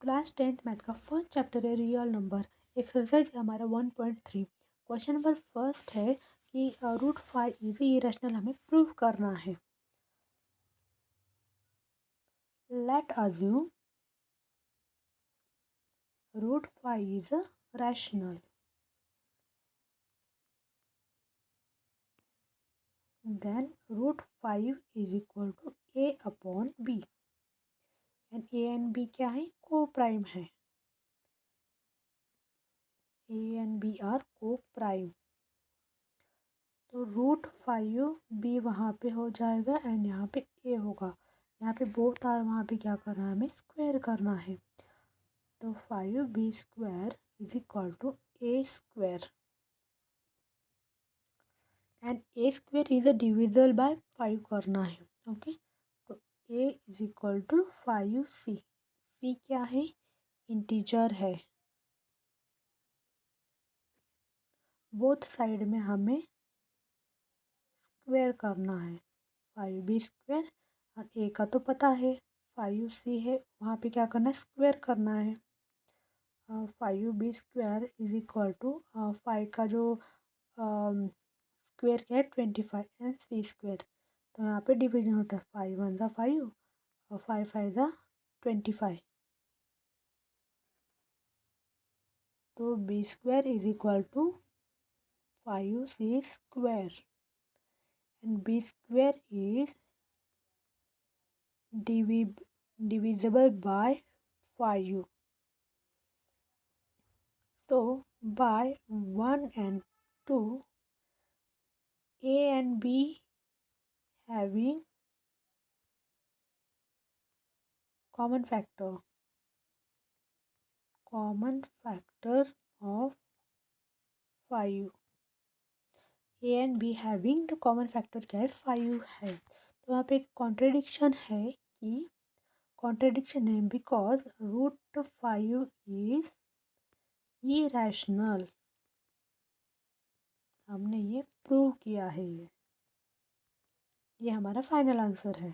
Class 10th math का first chapter है real number. Exercise है हमारा 1.3। क्वेश्चन नंबर फर्स्ट है कि √5 इज इरेशनल, हमें प्रूव करना है। Let assume √5 is rational, then √5 is equal to a upon b, and a and b क्या है? को प्राइम है। a and b are co prime, तो √5 b वहाँ पे हो जाएगा एंड यहाँ पे a होगा। यहाँ पे बोथ आर, वहाँ पे क्या करना है? हमें स्क्वायर करना है। तो 5b² is equal to a² and a² is a divisible by 5 करना है। ओके, तो a is equal to 5c। c क्या है? इंटीजर है। बोथ साइड में हमें स्क्वायर करना है। 5b² और a का तो पता है 5c है, वहाँ पे क्या करना है? स्क्वायर करना है। 5b² इज इक्वल टू 5 का जो स्क्वायर क्या है? 25 एंड c²। तो यहाँ पे डिवीजन होता है, 5 1 ज़ा 5 और 5 5 ज़ा 25। तो b² is equal to 5c² and b² is divisible by 5. So by 1 and 2, a and b having common factor of 5। a and b having the common factor क्या है? 5 है। तो वहाँ पे एक कॉन्ट्रडिक्शन है बिकॉज √5 इज इरेशनल। हमने ये प्रूव किया है। ये हमारा फाइनल आंसर है।